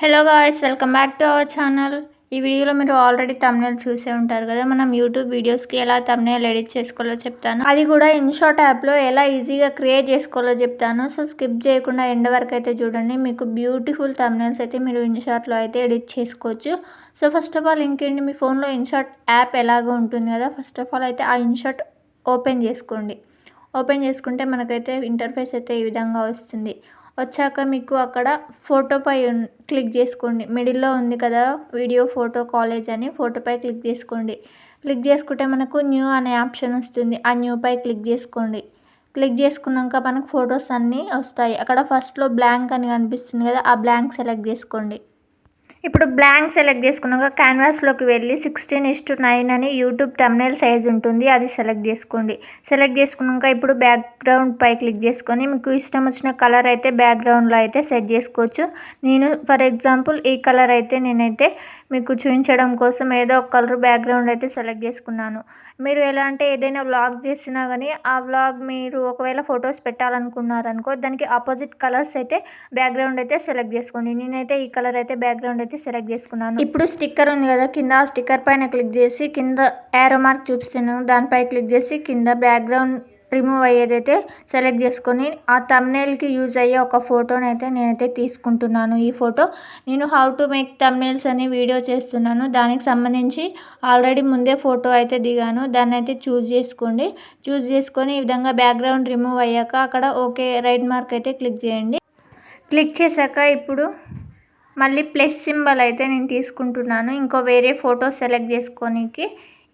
Hello guys, welcome back to our channel. ఈ వీడియోలో మీరు ఆల్రెడీ థంబ్నెయిల్ చూసే ఉంటారు కదా. మనం యూట్యూబ్ వీడియోస్కి ఎలా థంబ్నెయిల్ ఎడిట్ చేసుకోవాలో చెప్తాను. అది కూడా ఇన్షాట్ యాప్లో ఎలా ఈజీగా క్రియేట్ చేసుకోవాలో చెప్తాను. సో స్కిప్ చేయకుండా ఎండ్ వరకు అయితే చూడండి. మీకు బ్యూటిఫుల్ థంబ్నెయిల్స్ అయితే మీరు ఇన్షాట్లో అయితే ఎడిట్ చేసుకోవచ్చు. సో ఫస్ట్ ఆఫ్ ఆల్ ఇంకేంటి, మీ ఫోన్లో ఇన్షాట్ యాప్ ఎలాగో ఉంటుంది కదా. ఫస్ట్ ఆఫ్ ఆల్ అయితే ఆ ఇన్షాట్ ఓపెన్ చేసుకోండి. ఓపెన్ చేసుకుంటే మనకైతే ఇంటర్ఫేస్ అయితే ఈ విధంగా వస్తుంది. వచ్చాక మీకు అక్కడ ఫోటోపై క్లిక్ చేసుకోండి. మిడిల్లో ఉంది కదా వీడియో ఫోటో కాలేజ్ అని, ఫోటోపై క్లిక్ చేసుకోండి. క్లిక్ చేసుకుంటే మనకు న్యూ అనే ఆప్షన్ వస్తుంది. ఆ న్యూపై క్లిక్ చేసుకోండి. క్లిక్ చేసుకున్నాక మనకు ఫొటోస్ అన్నీ వస్తాయి. అక్కడ ఫస్ట్లో బ్లాంక్ అని కనిపిస్తుంది కదా, ఆ బ్లాంక్ సెలెక్ట్ చేసుకోండి. ఇప్పుడు బ్లాంక్ సెలెక్ట్ చేసుకున్నాక క్యాన్వాస్లోకి వెళ్ళి 16:9 అని యూట్యూబ్ థంబ్నెయిల్ సైజ్ ఉంటుంది, అది సెలెక్ట్ చేసుకోండి. సెలెక్ట్ చేసుకున్నాక ఇప్పుడు బ్యాక్గ్రౌండ్ పై క్లిక్ చేసుకొని మీకు ఇష్టం వచ్చిన కలర్ అయితే బ్యాక్గ్రౌండ్లో అయితే సెట్ చేసుకోవచ్చు. నేను ఫర్ ఎగ్జాంపుల్ ఈ కలర్ అయితే నేనైతే మీకు చూపించడం కోసం ఏదో ఒక కలర్ బ్యాక్గ్రౌండ్ అయితే సెలెక్ట్ చేసుకున్నాను. మీరు ఎలా అంటే ఏదైనా వ్లాగ్ చేసినా కానీ ఆ వ్లాగ్ మీరు ఒకవేళ ఫొటోస్ పెట్టాలనుకున్నారనుకో, దానికి ఆపోజిట్ కలర్స్ అయితే బ్యాక్గ్రౌండ్ అయితే సెలెక్ట్ చేసుకోండి. నేనైతే ఈ కలర్ అయితే బ్యాక్గ్రౌండ్ అయితే సెలెక్ట్ చేసుకున్నాను. ఇప్పుడు స్టిక్కర్ ఉంది కదా, కింద ఆ స్టిక్కర్ పైన క్లిక్ చేసి కింద యారో మార్క్ చూపిస్తున్నాను, దానిపై క్లిక్ చేసి కింద బ్యాక్గ్రౌండ్ రిమూవ్ అయ్యేదైతే సెలెక్ట్ చేసుకొని ఆ థంబ్నెయిల్కి యూజ్ అయ్యే ఒక ఫోటోని అయితే నేనైతే తీసుకుంటున్నాను. ఈ ఫోటో నేను హౌ టు మేక్ థంబ్నెయిల్స్ అని వీడియో చేస్తున్నాను, దానికి సంబంధించి ఆల్రెడీ ముందే ఫోటో అయితే దిగాను. దాన్ని అయితే చూజ్ చేసుకోండి. చూజ్ చేసుకొని ఈ విధంగా బ్యాక్గ్రౌండ్ రిమూవ్ అయ్యాక అక్కడ ఓకే రైట్ మార్క్ అయితే క్లిక్ చేయండి. క్లిక్ చేశాక ఇప్పుడు మళ్ళీ ప్లస్ సింబల్ అయితే నేను తీసుకుంటున్నాను. ఇంకో వేరే ఫోటో సెలెక్ట్ చేసుకోనికి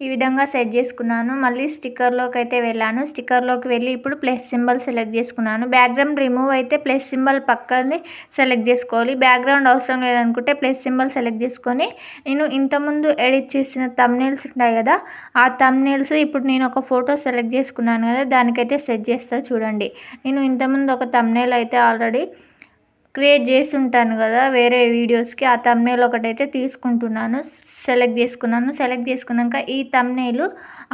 ఈ విధంగా సెట్ చేసుకున్నాను. మళ్ళీ స్టిక్కర్లోకి అయితే వెళ్ళాను. స్టిక్కర్లోకి వెళ్ళి ఇప్పుడు ప్లస్ సింబల్ సెలెక్ట్ చేసుకున్నాను. బ్యాక్గ్రౌండ్ రిమూవ్ అయితే ప్లస్ సింబల్ పక్కనే సెలెక్ట్ చేసుకోవాలి. బ్యాక్గ్రౌండ్ అవసరం లేదనుకుంటే ప్లస్ సింబల్ సెలెక్ట్ చేసుకొని నేను ఇంతకుముందు ఎడిట్ చేసిన థంబ్నెయిల్స్ ఉంటాయి కదా, ఆ థంబ్నెయిల్స్ ఇప్పుడు నేను ఒక ఫోటో సెలెక్ట్ చేసుకున్నాను కదా, దానికైతే సెట్ చేస్తా చూడండి. నేను ఇంతకుముందు ఒక థంబ్నెయిల్ అయితే ఆల్రెడీ క్రియేట్ చేసి ఉంటాను కదా వేరే వీడియోస్కి, ఆ థంబ్నెయిల్ ఒకటైతే తీసుకుంటున్నాను. సెలెక్ట్ చేసుకున్నాను. సెలెక్ట్ చేసుకున్నాక ఈ థంబ్నెయిల్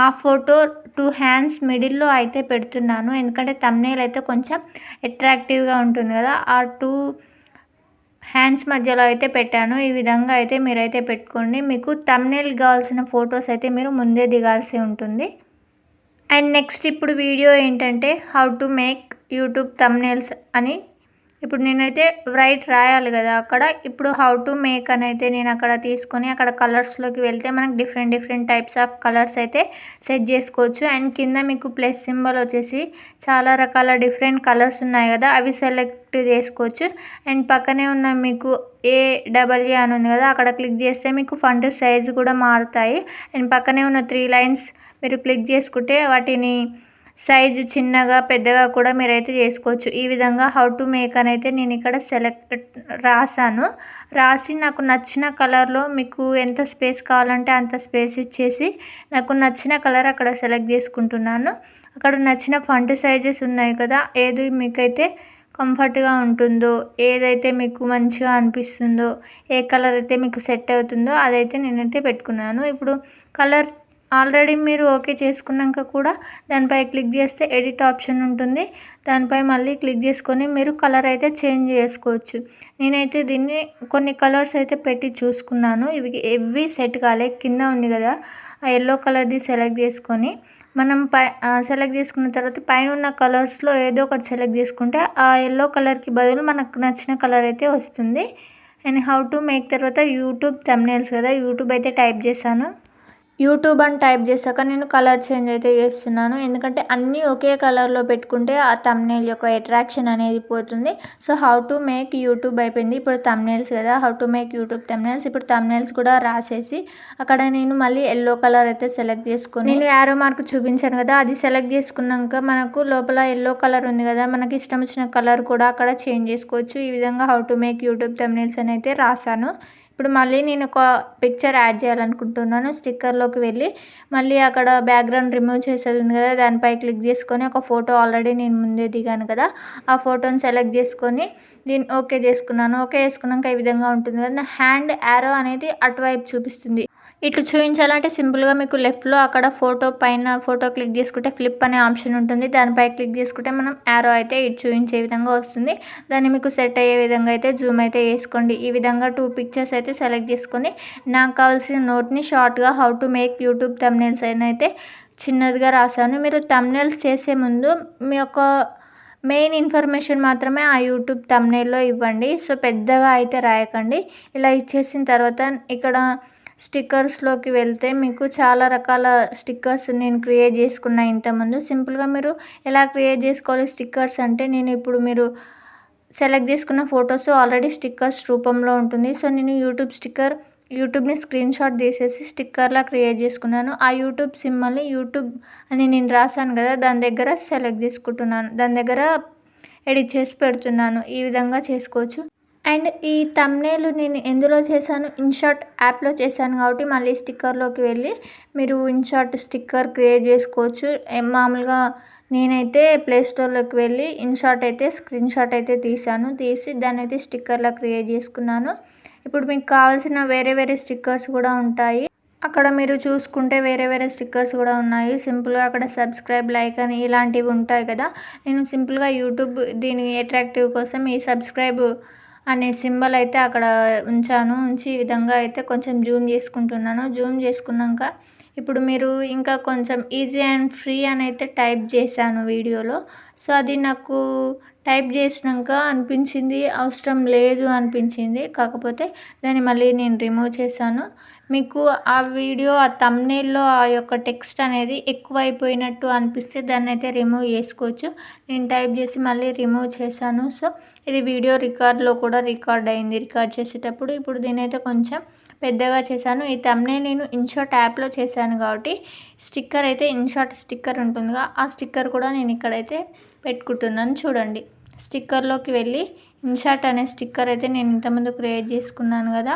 ఆ ఫోటో 2 హ్యాండ్స్ మిడిల్లో అయితే పెడుతున్నాను. ఎందుకంటే థంబ్నెయిల్ అయితే కొంచెం అట్రాక్టివ్గా ఉంటుంది కదా, ఆ 2 హ్యాండ్స్ మధ్యలో అయితే పెట్టాను. ఈ విధంగా అయితే మీరైతే పెట్టుకోండి. మీకు థంబ్నెయిల్ కావాల్సిన ఫొటోస్ అయితే మీరు ముందే దిగాల్సి ఉంటుంది. అండ్ నెక్స్ట్ ఇప్పుడు వీడియో ఏంటంటే how to make YouTube thumbnails అని. ఇప్పుడు నేనైతే రాయాలి కదా అక్కడ. ఇప్పుడు హౌ టు మేక్ అని అయితే నేను అక్కడ తీసుకొని అక్కడ కలర్స్లోకి వెళ్తే మనకు డిఫరెంట్ టైప్స్ ఆఫ్ కలర్స్ అయితే సెట్ చేసుకోవచ్చు. అండ్ కింద మీకు ప్లస్ సింబల్ వచ్చేసి చాలా రకాల డిఫరెంట్ కలర్స్ ఉన్నాయి కదా, అవి సెలెక్ట్ చేసుకోవచ్చు. అండ్ పక్కనే ఉన్న మీకు AEE అని ఉంది కదా, అక్కడ క్లిక్ చేస్తే మీకు ఫంట్ సైజ్ కూడా మారుతాయి. అండ్ పక్కనే ఉన్న 3 లైన్స్ మీరు క్లిక్ చేసుకుంటే వాటిని సైజు చిన్నగా పెద్దగా కూడా మీరైతే చేసుకోవచ్చు. ఈ విధంగా హౌ టు మేక్ అని అయితే నేను ఇక్కడ రాసి నాకు నచ్చిన కలర్లో మీకు ఎంత స్పేస్ కావాలంటే అంత స్పేస్ ఇచ్చేసి నాకు నచ్చిన కలర్ అక్కడ సెలెక్ట్ చేసుకుంటున్నాను. అక్కడ నచ్చిన ఫంట్ సైజెస్ ఉన్నాయి కదా, ఏది మీకైతే కంఫర్ట్గా ఉంటుందో, ఏదైతే మీకు మంచిగా అనిపిస్తుందో, ఏ కలర్ అయితే మీకు సెట్ అవుతుందో అదైతే నేనైతే పెట్టుకున్నాను. ఇప్పుడు కలర్ ఆల్రెడీ మీరు ఓకే చేసుకున్నాక కూడా దానిపై క్లిక్ చేస్తే ఎడిట్ ఆప్షన్ ఉంటుంది. దానిపై మళ్ళీ క్లిక్ చేసుకొని మీరు కలర్ అయితే చేంజ్ చేసుకోవచ్చు. నేనైతే దీన్ని కొన్ని కలర్స్ అయితే పెట్టి చూసుకున్నాను, ఇవి సెట్ కాలే. కింద ఉంది కదా ఆ ఎల్లో కలర్ది సెలెక్ట్ చేసుకొని మనం సెలెక్ట్ చేసుకున్న తర్వాత పైన ఉన్న కలర్స్లో ఏదో ఒకటి సెలెక్ట్ చేసుకుంటే ఆ ఎల్లో కలర్కి బదులు మనకు నచ్చిన కలర్ అయితే వస్తుంది. అండ్ హౌ టు మేక్ తర్వాత యూట్యూబ్ థంబ్నెయిల్స్ కదా, యూట్యూబ్ అయితే టైప్ చేశాను. యూట్యూబ్ అని టైప్ చేశాక నేను కలర్ చేంజ్ అయితే చేస్తున్నాను. ఎందుకంటే అన్నీ ఒకే కలర్లో పెట్టుకుంటే ఆ థంబ్నెయిల్ యొక్క అట్రాక్షన్ అనేది పోతుంది. So how to make YouTube అయిపోయింది. ఇప్పుడు థంబ్నెయిల్స్ కదా, how to make YouTube thumbnails. ఇప్పుడు థంబ్నెయిల్స్ కూడా రాసేసి అక్కడ నేను మళ్ళీ ఎల్లో కలర్ అయితే సెలెక్ట్ చేసుకుని నేను యారో మార్క్ చూపించాను కదా, అది సెలెక్ట్ చేసుకున్నాక మనకు లోపల ఎల్లో కలర్ ఉంది కదా, మనకి ఇష్టం వచ్చిన కలర్ కూడా అక్కడ చేంజ్ చేసుకోవచ్చు. ఈ విధంగా how to make YouTube thumbnails అని అయితే రాశాను. ఇప్పుడు మళ్ళీ నేను ఒక పిక్చర్ యాడ్ చేయాలనుకుంటున్నాను. స్టిక్కర్లోకి వెళ్ళి మళ్ళీ అక్కడ బ్యాక్గ్రౌండ్ రిమూవ్ చేసేది ఉంది కదా, దానిపై క్లిక్ చేసుకొని ఒక ఫోటో ఆల్రెడీ నేను ముందే దిగాను కదా, ఆ ఫోటోని సెలెక్ట్ చేసుకొని దీన్ని ఓకే చేసుకున్నాను. ఓకే చేసుకున్నాక ఈ విధంగా ఉంటుంది కదా, నా హ్యాండ్ యారో అనేది అటువైపు చూపిస్తుంది. ఇట్లా చూపించాలంటే సింపుల్గా మీకు లెఫ్ట్లో అక్కడ ఫోటో పైన ఫోటో క్లిక్ చేసుకుంటే ఫ్లిప్ అనే ఆప్షన్ ఉంటుంది. దానిపై క్లిక్ చేసుకుంటే మనం యారో అయితే ఇటు చూపించే విధంగా వస్తుంది. దాన్ని మీకు సెట్ అయ్యే విధంగా అయితే జూమ్ అయితే వేసుకోండి. ఈ విధంగా 2 పిక్చర్స్ అయితే సెలెక్ట్ చేసుకొని నాకు కావాల్సిన నోట్ని షార్ట్గా how to make YouTube thumbnails అని అయితే చిన్నదిగా రాశాను. మీరు థంబ్నెయిల్స్ చేసే ముందు మీ యొక్క మెయిన్ ఇన్ఫర్మేషన్ మాత్రమే ఆ యూట్యూబ్ థంబ్నెయిల్లో ఇవ్వండి. సో పెద్దగా అయితే రాయకండి. ఇలా ఇచ్చేసిన తర్వాత ఇక్కడ స్టిక్కర్స్లోకి వెళ్తే మీకు చాలా రకాల స్టిక్కర్స్ నేను క్రియేట్ చేసుకున్నా ఇంతకుముందు. సింపుల్గా మీరు ఎలా క్రియేట్ చేసుకోవాలి స్టిక్కర్స్ అంటే, నేను ఇప్పుడు మీరు సెలెక్ట్ చేసుకున్న ఫొటోస్ ఆల్రెడీ స్టిక్కర్స్ రూపంలో ఉంటుంది. సో నేను యూట్యూబ్ని స్క్రీన్ షాట్ తీసేసి స్టిక్కర్లా క్రియేట్ చేసుకున్నాను. ఆ యూట్యూబ్ సింబల్ని యూట్యూబ్ అని నేను రాశాను కదా, దాని దగ్గర సెలెక్ట్ చేసుకుంటున్నాను, దాని దగ్గర ఎడిట్ చేసి పెడుతున్నాను. ఈ విధంగా చేసుకోవచ్చు. అండ్ ఈ థంబ్నెయిల్ నేను ఎందులో చేశాను, ఇన్షాట్ యాప్లో చేశాను కాబట్టి మళ్ళీ స్టిక్కర్లోకి వెళ్ళి మీరు ఇన్షాట్ స్టిక్కర్ క్రియేట్ చేసుకోవచ్చు. మామూలుగా నేనైతే ప్లేస్టోర్లోకి వెళ్ళి ఇన్షాట్ అయితే స్క్రీన్ షాట్ అయితే తీసి దాన్ని అయితే స్టిక్కర్లా క్రియేట్ చేసుకున్నాను. ఇప్పుడు మీకు కావాల్సిన వేరే స్టిక్కర్స్ కూడా ఉంటాయి. అక్కడ మీరు చూసుకుంటే వేరే స్టిక్కర్స్ కూడా ఉన్నాయి. సింపుల్గా అక్కడ సబ్స్క్రైబ్, లైక్ అని ఇలాంటివి ఉంటాయి కదా, నేను సింపుల్గా యూట్యూబ్ దీని అట్రాక్టివ్ కోసం ఈ సబ్స్క్రైబ్ అనే సింబల్ అయితే అక్కడ ఉంచి ఈ విధంగా అయితే కొంచెం జూమ్ చేసుకుంటున్నాను. జూమ్ చేసుకున్నాక ఇప్పుడు మీరు ఇంకా కొంచెం ఈజీ అండ్ ఫ్రీ అని అయితే టైప్ చేశాను వీడియోలో. సో అది నాకు టైప్ చేసినాక అనిపించింది అవసరం లేదు అనిపించింది. కాకపోతే దాన్ని మళ్ళీ నేను రిమూవ్ చేశాను. మీకు ఆ వీడియో ఆ థంబ్నెయిల్లో ఆ యొక్క టెక్స్ట్ అనేది ఎక్కువైపోయినట్టు అనిపిస్తే దాన్ని అయితే రిమూవ్ చేసుకోవచ్చు. నేను టైప్ చేసి మళ్ళీ రిమూవ్ చేశాను. సో ఇది వీడియో రికార్డ్లో కూడా రికార్డ్ అయింది రికార్డ్ చేసేటప్పుడు. ఇప్పుడు దీని అయితే కొంచెం పెద్దగా చేశాను. ఈ థంబ్నెయిల్ నేను ఇన్షాట్ యాప్లో చేశాను కాబట్టి స్టిక్కర్ అయితే ఇన్షాట్ స్టిక్కర్ ఉంటుందిగా, ఆ స్టిక్కర్ కూడా నేను ఇక్కడైతే పెట్టుకుంటున్నాను. చూడండి, స్టిక్కర్లోకి వెళ్ళి ఇన్షాట్ అనే స్టిక్కర్ అయితే నేను ఇంతకుముందు క్రియేట్ చేసుకున్నాను కదా,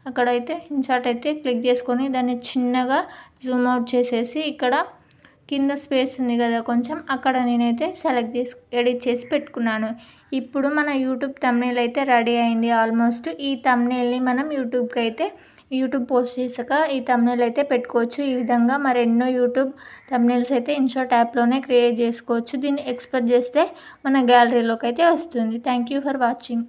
అక్కడైతే ఇన్షాట్ అయితే క్లిక్ చేసుకొని దాన్ని చిన్నగా జూమ్ అవుట్ చేసేసి ఇక్కడ కింద స్పేస్ ఉంది కదా కొంచెం, అక్కడ నేనైతే ఎడిట్ చేసి పెట్టుకున్నాను. ఇప్పుడు మన యూట్యూబ్ థంబ్నెయిల్ అయితే రెడీ అయింది ఆల్మోస్ట్. ఈ థంబ్నెయిల్ని మనం యూట్యూబ్ పోస్ట్ చేసాక ఈ థంబ్నెయిల్ అయితే పెట్టుకోవచ్చు. ఈ విధంగా మరెన్నో యూట్యూబ్ థంబ్నెయిల్స్ అయితే ఇన్షాట్ యాప్లోనే క్రియేట్ చేసుకోవచ్చు. దీన్ని ఎక్స్పోర్ట్ చేస్తే మన గ్యాలరీలోకి అయితే వస్తుంది. Thank you for watching.